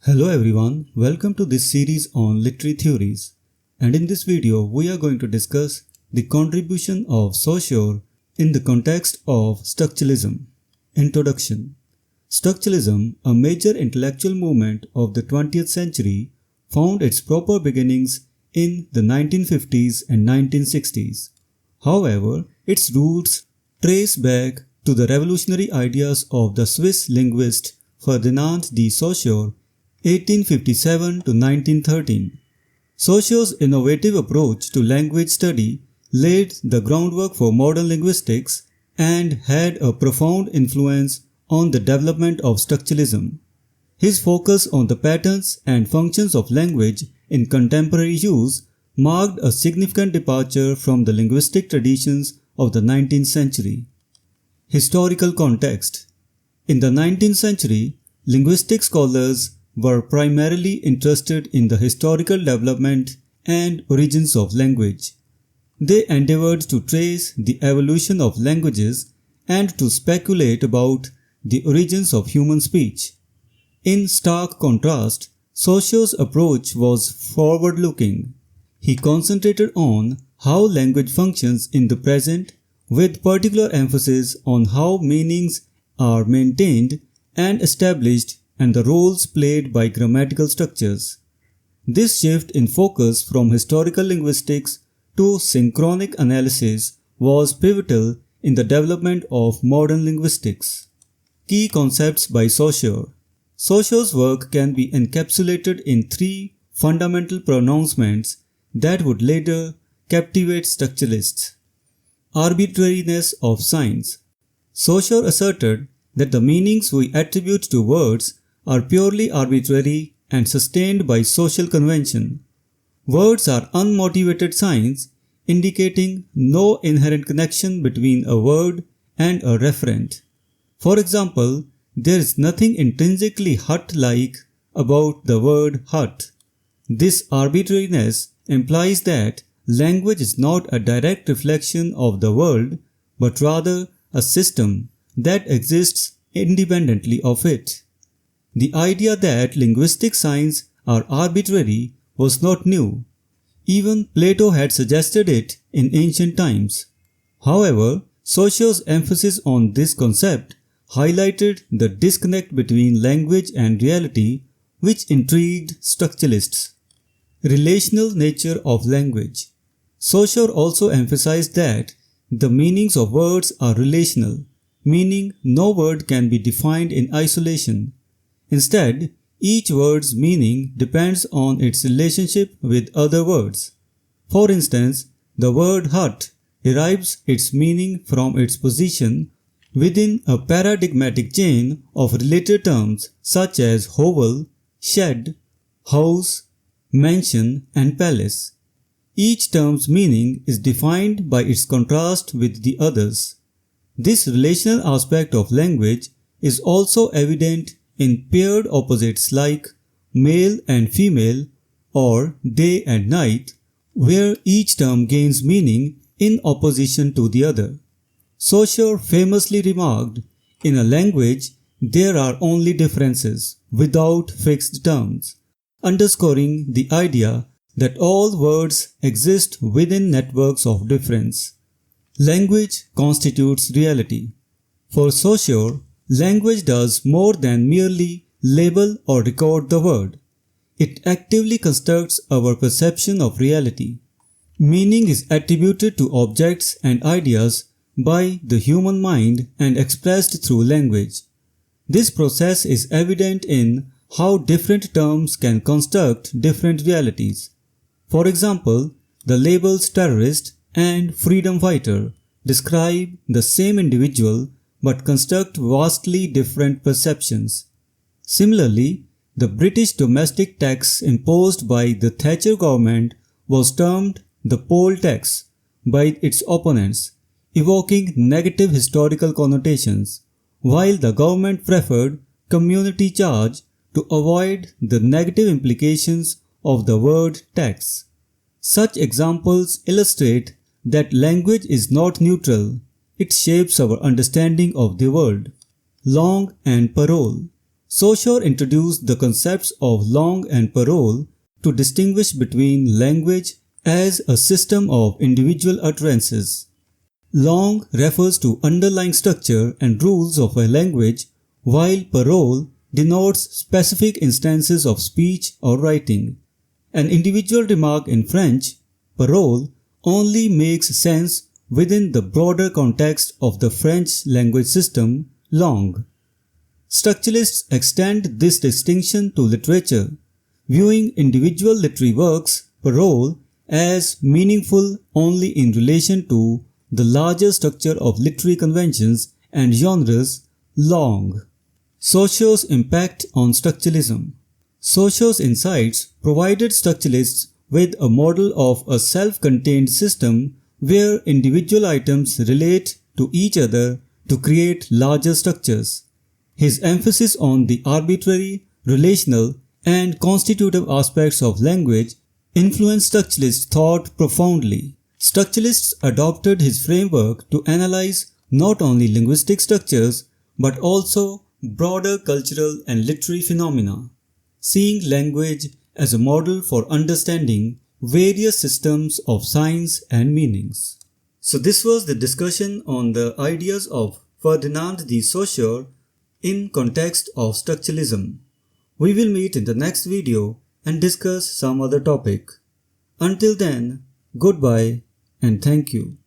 Hello everyone, welcome to this series on literary theories, and in this video we are going to discuss the contribution of Saussure in the context of structuralism. Introduction. Structuralism, a major intellectual movement of the 20th century, found its proper beginnings in the 1950s and 1960s. However, its roots trace back to the revolutionary ideas of the Swiss linguist Ferdinand de Saussure 1857 to 1913. Saussure's innovative approach to language study laid the groundwork for modern linguistics and had a profound influence on the development of structuralism. His focus on the patterns and functions of language in contemporary use marked a significant departure from the linguistic traditions of the 19th century. Historical context. In the 19th century, linguistic scholars were primarily interested in the historical development and origins of language. They endeavored to trace the evolution of languages and to speculate about the origins of human speech. In stark contrast, Saussure's approach was forward-looking. He concentrated on how language functions in the present, with particular emphasis on how meanings are maintained and established and the roles played by grammatical structures. This shift in focus from historical linguistics to synchronic analysis was pivotal in the development of modern linguistics. Key concepts by Saussure. Saussure's work can be encapsulated in three fundamental pronouncements that would later captivate structuralists. Arbitrariness of signs. Saussure asserted that the meanings we attribute to words are purely arbitrary and sustained by social convention. Words are unmotivated signs indicating no inherent connection between a word and a referent. For example, there is nothing intrinsically hut-like about the word hut. This arbitrariness implies that language is not a direct reflection of the world, but rather a system that exists independently of it. The idea that linguistic signs are arbitrary was not new. Even Plato had suggested it in ancient times. However, Saussure's emphasis on this concept highlighted the disconnect between language and reality, which intrigued structuralists. Relational nature of language. Saussure also emphasized that the meanings of words are relational, meaning no word can be defined in isolation. Instead, each word's meaning depends on its relationship with other words. For instance, the word hut derives its meaning from its position within a paradigmatic chain of related terms such as hovel, shed, house, mansion, and palace. Each term's meaning is defined by its contrast with the others. This relational aspect of language is also evident in paired opposites like male and female or day and night, where each term gains meaning in opposition to the other. Saussure famously remarked, "In a language, there are only differences, without fixed terms," underscoring the idea that all words exist within networks of difference. Language constitutes reality. For Saussure, language does more than merely label or record the word. It actively constructs our perception of reality. Meaning is attributed to objects and ideas by the human mind and expressed through language. This process is evident in how different terms can construct different realities. For example, the labels terrorist and freedom fighter describe the same individual but construct vastly different perceptions. Similarly, the British domestic tax imposed by the Thatcher government was termed the poll tax by its opponents, evoking negative historical connotations, while the government preferred community charge to avoid the negative implications of the word tax. Such examples illustrate that language is not neutral. It shapes our understanding of the world. Long and parole. Saussure introduced the concepts of langue and parole to distinguish between language as a system of individual utterances. Langue refers to underlying structure and rules of a language, while parole denotes specific instances of speech or writing. An individual remark in French, parole, only makes sense within the broader context of the French language system, langue. Structuralists extend this distinction to literature, viewing individual literary works, parole, as meaningful only in relation to the larger structure of literary conventions and genres, langue. Saussure's impact on structuralism. Saussure's insights provided structuralists with a model of a self-contained system where individual items relate to each other to create larger structures. His emphasis on the arbitrary, relational, and constitutive aspects of language influenced structuralist thought profoundly. Structuralists adopted his framework to analyze not only linguistic structures but also broader cultural and literary phenomena, seeing language as a model for understanding various systems of signs and meanings. So this was the discussion on the ideas of Ferdinand de Saussure in context of structuralism. We will meet in the next video and discuss some other topic. Until then, goodbye and thank you.